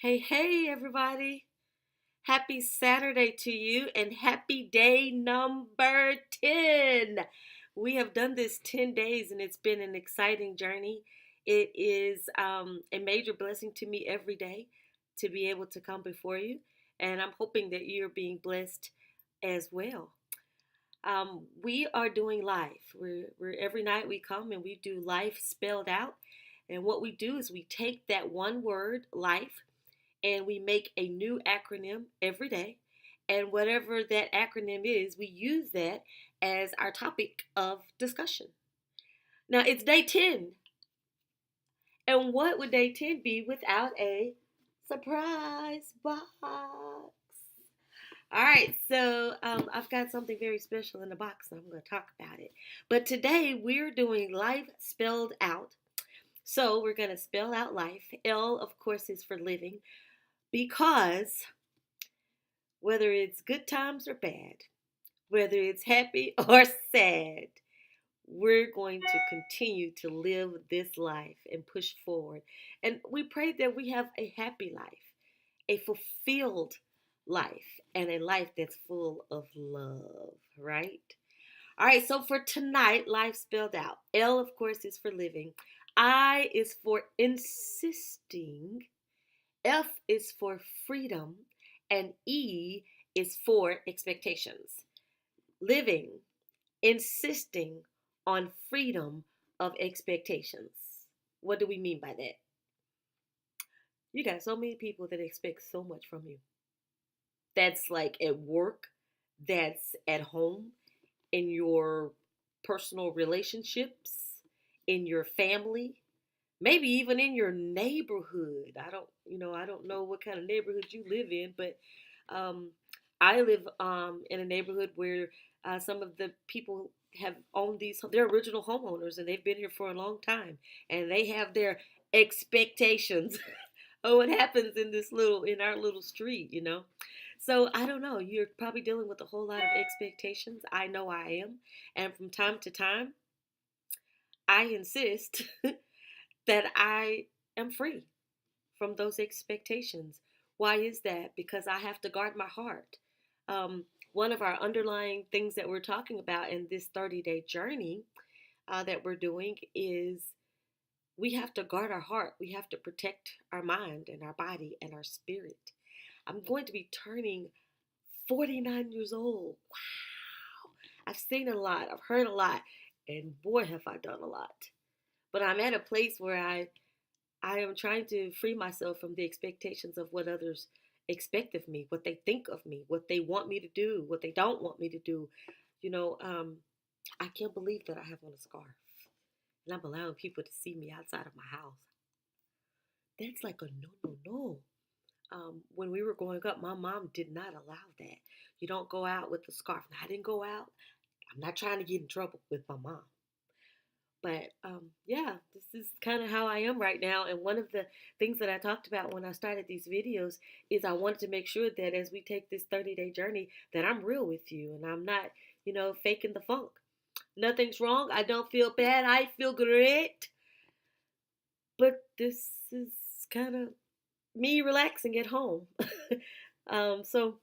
Hey, hey, everybody. Happy Saturday to you and happy day number 10. We have done this 10 days and it's been an exciting journey. It is a major blessing to me every day to be able to come before you. And I'm hoping that you're being blessed as well. We are doing life. We're every night we come and we do life spelled out. And what we do is we take that one word, life, and we make a new acronym every day. And whatever that acronym is, we use that as our topic of discussion. Now it's day 10. And what would day 10 be without a surprise box? All right, so I've got something very special in the box, and I'm going to talk about it. But today we're doing life spelled out. So we're going to spell out life. L, of course, is for living because whether it's good times or bad, whether it's happy or sad, we're going to continue to live this life and push forward. And we pray that we have a happy life, a fulfilled life, and a life that's full of love, right? All right, so for tonight, life spelled out. L, of course, is for living. I is for insisting. F is for freedom. And E is for expectations. Living, insisting on freedom of expectations. What do we mean by that? You got so many people that expect so much from you. That's like at work, that's at home, in your personal relationships, in your family, maybe even in your neighborhood. I don't know what kind of neighborhood you live in, but um, I live in a neighborhood where some of the people have owned they're original homeowners and they've been here for a long time and they have their expectations of what happens in our little street. So I don't know. You're probably dealing with a whole lot of expectations. I know I am. And from time to time, I insist that I am free from those expectations. Why is that? Because I have to guard my heart. One of our underlying things that we're talking about in this 30-day journey that we're doing is we have to guard our heart. We have to protect our mind and our body and our spirit. I'm going to be turning 49 years old. Wow. I've seen a lot, I've heard a lot, and boy, have I done a lot. But I'm at a place where I am trying to free myself from the expectations of what others expect of me, what they think of me, what they want me to do, what they don't want me to do. You know, I can't believe that I have on a scarf and I'm allowing people to see me outside of my house. That's like a no, no, no. When we were growing up, my mom did not allow that. You don't go out with a scarf. Now, I didn't go out. I'm not trying to get in trouble with my mom. But yeah, this is kind of how I am right now. And one of the things that I talked about when I started these videos is I wanted to make sure that as we take this 30-day journey, that I'm real with you and I'm not, faking the funk. Nothing's wrong. I don't feel bad. I feel great. But this is kind of me relaxing at home. So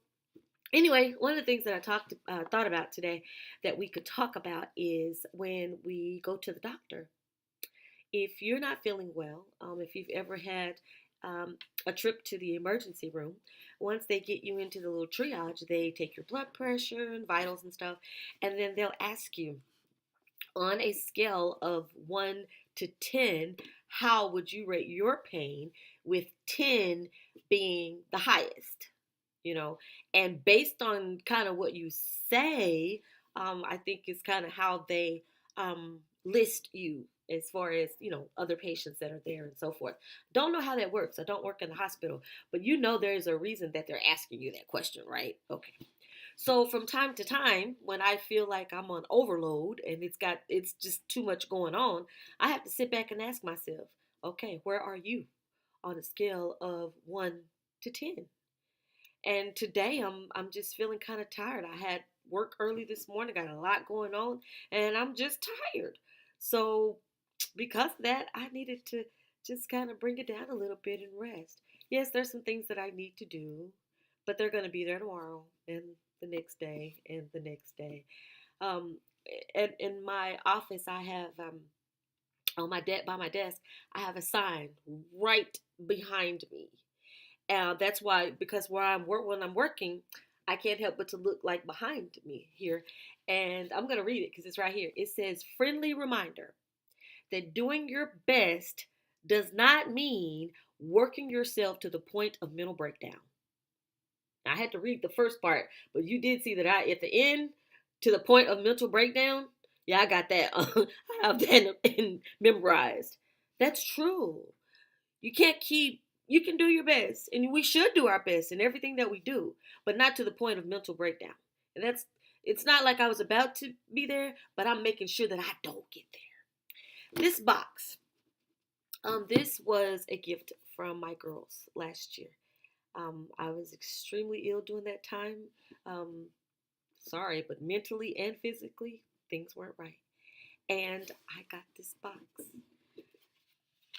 anyway, one of the things that thought about today that we could talk about is when we go to the doctor. If you're not feeling well, if you've ever had a trip to the emergency room, once they get you into the little triage, they take your blood pressure and vitals and stuff, and then they'll ask you on a scale of 1 to 10, how would you rate your pain, with 10 being the highest? And based on kind of what you say, I think is kind of how they list you as far as other patients that are there and so forth. Don't know how that works. I don't work in the hospital, but there's a reason that they're asking you that question, right? Okay. So from time to time, when I feel like I'm on overload and it's just too much going on, I have to sit back and ask myself, okay, where are you on a scale of 1 to 10? And today I'm just feeling kind of tired. I had work early this morning, got a lot going on, and I'm just tired. So because of that, I needed to just kind of bring it down a little bit and rest. Yes, there's some things that I need to do, but they're going to be there tomorrow and the next day and the next day. Um, and in my office, I have on my by my desk, I have a sign right behind me. That's why, because when I'm working, I can't help but to look like behind me here, and I'm gonna read it because it's right here. It says, "Friendly reminder that doing your best does not mean working yourself to the point of mental breakdown." I had to read the first part, but you did see that I at the end to the point of mental breakdown. Yeah, I got that. I have that memorized. That's true. You can't keep. You can do your best, and we should do our best in everything that we do, but not to the point of mental breakdown. And that's. It's not like I was about to be there, but I'm making sure that I don't get there. This box. This was a gift from my girls last year. I was extremely ill during that time. Um, Sorry, but mentally and physically, things weren't right. And I got this box.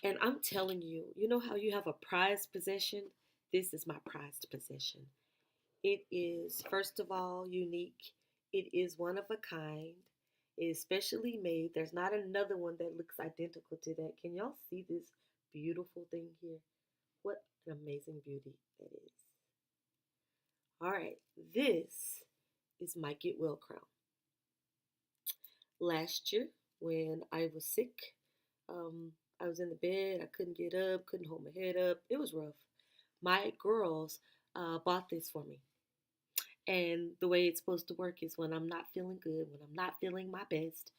And I'm telling you, you know how you have a prized possession? This is my prized possession. It is, first of all, unique. It is one of a kind. It is specially made. There's not another one that looks identical to that. Can y'all see this beautiful thing here? What an amazing beauty that is. All right, this is my get well crown. Last year, when I was sick, I was in the bed. I couldn't get up, couldn't hold my head up. It was rough. My girls bought this for me. And the way it's supposed to work is when I'm not feeling good, when I'm not feeling my best,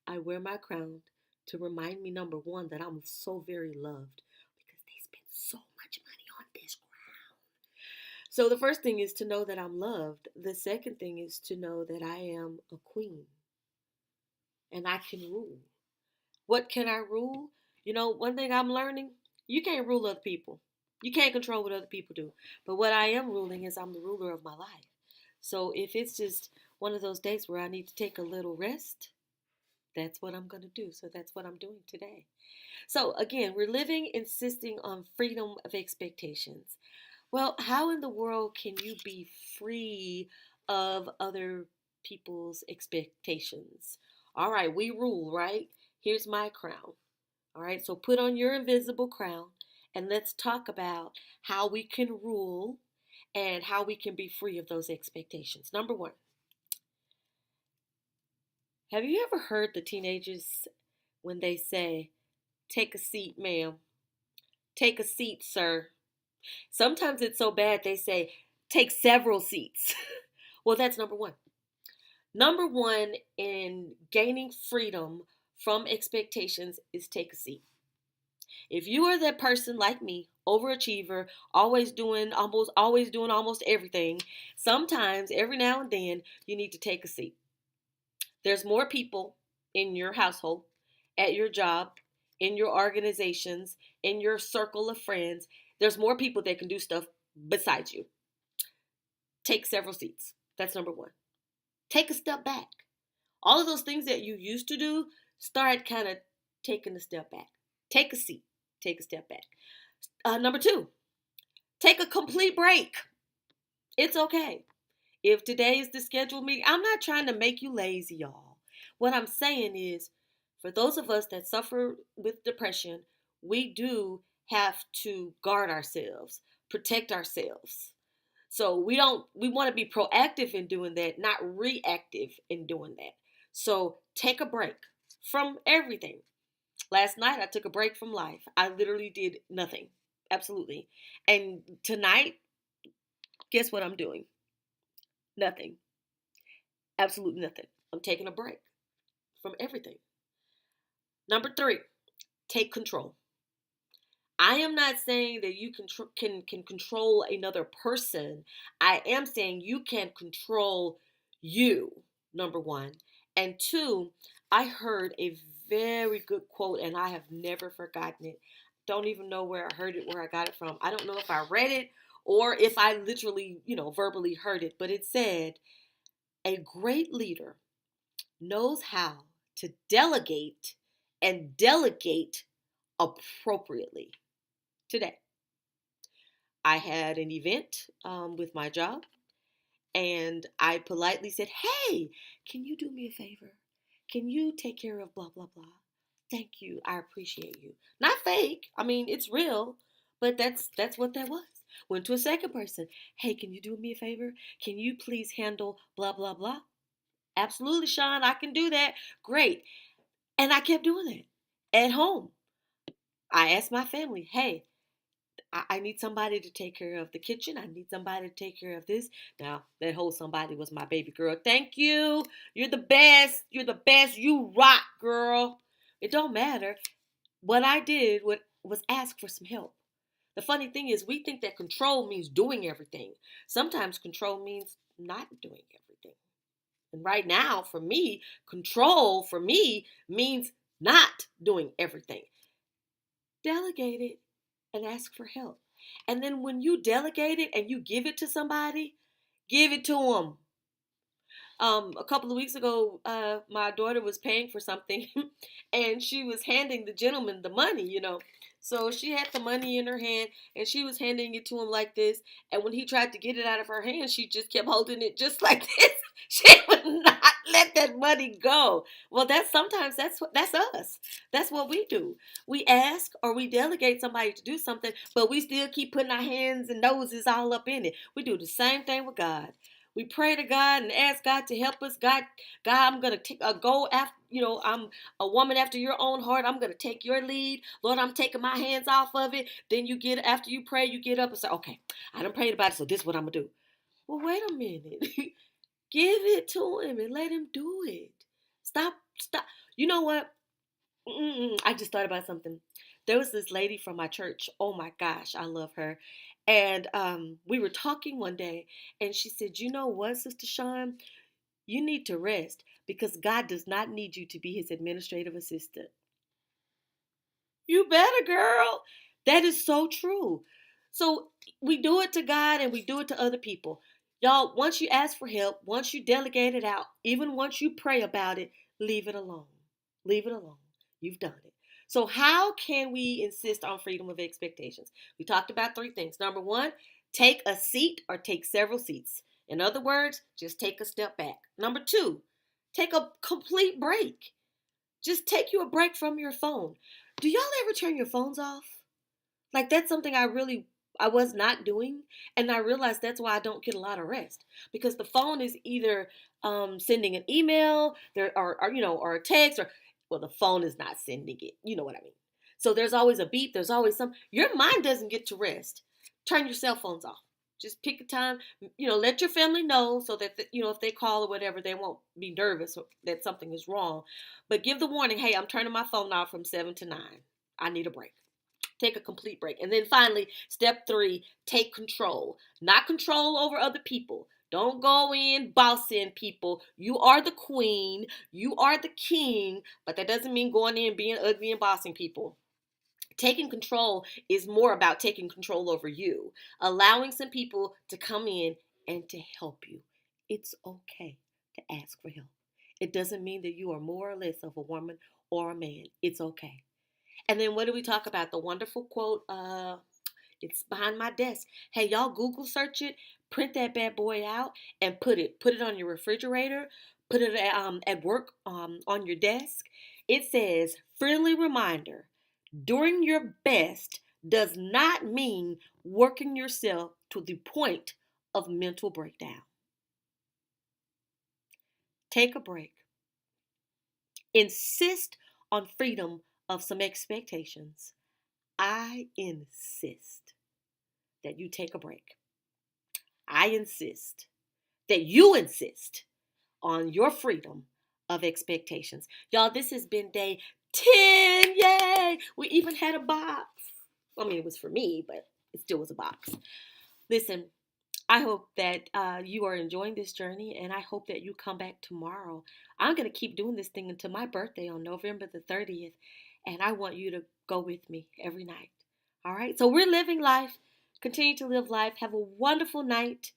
I wear my crown to remind me, number one, that I'm so very loved because they spent so much money on this crown. So the first thing is to know that I'm loved. The second thing is to know that I am a queen and I can rule. What can I rule? You know, one thing I'm learning, you can't rule other people. You can't control what other people do. But what I am ruling is I'm the ruler of my life. So if it's just one of those days where I need to take a little rest, that's what I'm going to do. So that's what I'm doing today. So again, we're living insisting on freedom of expectations. Well, how in the world can you be free of other people's expectations? All right, we rule, right? Here's my crown. All right, so put on your invisible crown and let's talk about how we can rule and how we can be free of those expectations. Number one, have you ever heard the teenagers when they say, "Take a seat, ma'am"? "Take a seat, sir"? Sometimes it's so bad they say, "Take several seats." Well, that's number one. Number one in gaining freedom from expectations is take a seat. If you are that person like me, overachiever, always doing almost everything, sometimes every now and then you need to take a seat. There's more people in your household, at your job, in your organizations, in your circle of friends. There's more people that can do stuff besides you. Take several seats. That's number one. Take a step back. All of those things that you used to do, start kind of taking a step back. Take a seat. Take a step back. Number two, take a complete break. It's okay. If today is the scheduled meeting, I'm not trying to make you lazy, y'all. What I'm saying is, for those of us that suffer with depression, we do have to guard ourselves, protect ourselves. So we want to be proactive in doing that, not reactive in doing that. So take a break from everything. Last night I took a break from life. I literally did nothing. Absolutely. And tonight, guess what I'm doing? Nothing. Absolutely nothing. I'm taking a break from everything. Number three, take control. I am not saying that you can control another person. I am saying you can control you, number one. And two, I heard a very good quote and I have never forgotten it. Don't even know where I heard it, where I got it from. I don't know if I read it or if I literally, verbally heard it, but it said, "A great leader knows how to delegate and delegate appropriately. Today, I had an event with my job, and I politely said, "Hey, can you do me a favor? Can you take care of blah, blah, blah? Thank you. I appreciate you." Not fake. I mean, it's real, but that's what that was. Went to a second person. "Hey, can you do me a favor? Can you please handle blah, blah, blah?" "Absolutely, Sean, I can do that." "Great." And I kept doing that. At home, I asked my family, "Hey, I need somebody to take care of the kitchen. I need somebody to take care of this." Now, that whole somebody was my baby girl. "Thank you. You're the best. You're the best. You rock, girl." It don't matter. What I did was ask for some help. The funny thing is, we think that control means doing everything. Sometimes control means not doing everything. And right now, for me, control for me means not doing everything. Delegate it and ask for help. And then when you delegate it and you give it to somebody, give it to them. A couple of weeks ago, my daughter was paying for something and she was handing the gentleman the money. So she had the money in her hand and she was handing it to him like this. And when he tried to get it out of her hand, she just kept holding it just like this. She would not let that money go. Well, that's us. That's what we do. We ask or we delegate somebody to do something, but we still keep putting our hands and noses all up in it. We do the same thing with God. We pray to God and ask God to help us. God, I'm gonna take a go after. I'm a woman after your own heart. I'm gonna take your lead, Lord. I'm taking my hands off of it. Then after you pray, you get up and say, "Okay, I done prayed about it, so this is what I'm gonna do." Well, wait a minute. Give it to him and let him do it. Stop. You know what? I just thought about something. There was this lady from my church. Oh my gosh, I love her. And we were talking one day, and she said, "You know what, Sister Sean? You need to rest because God does not need you to be his administrative assistant." You better, girl. That is so true. So we do it to God and we do it to other people. Y'all, once you ask for help, once you delegate it out, even once you pray about it, leave it alone. Leave it alone. You've done it. So, how can we insist on freedom of expectations? We talked about three things. Number one, take a seat or take several seats. In other words, just take a step back. Number two, take a complete break. Just take you a break from your phone. Do y'all ever turn your phones off? Like that's something I was not doing, and I realized that's why I don't get a lot of rest because the phone is either sending an email, or a text, or well, the phone is not sending it. You know what I mean? So there's always a beep. There's always some. Your mind doesn't get to rest. Turn your cell phones off. Just pick a time. Let your family know so that if they call or whatever, they won't be nervous that something is wrong. But give the warning. Hey, I'm turning my phone off from 7 to 9. I need a break. Take a complete break. And then finally, step 3, take control. Not control over other people. Don't go in bossing people. You are the queen. You are the king. But that doesn't mean going in being ugly and bossing people. Taking control is more about taking control over you. Allowing some people to come in and to help you. It's okay to ask for help. It doesn't mean that you are more or less of a woman or a man. It's okay. And then what do we talk about? The wonderful quote, it's behind my desk. Hey, y'all Google search it, print that bad boy out and put it on your refrigerator, put it at work on your desk. It says, friendly reminder, doing your best does not mean working yourself to the point of mental breakdown. Take a break. Insist on freedom of some expectations. I insist that you take a break. I insist that you insist on your freedom of expectations. Y'all, this has been day 10. Yay! We even had a box. I mean, it was for me, but it still was a box. Listen, I hope that you are enjoying this journey, and I hope that you come back tomorrow. I'm going to keep doing this thing until my birthday on November the 30th, and I want you to go with me every night. All right? So we're living life. Continue to live life. Have a wonderful night.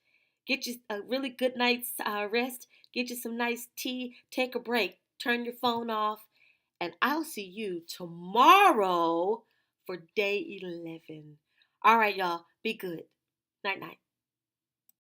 Get you a really good night's rest. Get you some nice tea. Take a break. Turn your phone off, and I'll see you tomorrow for day 11. All right, y'all. Be good. Night, night.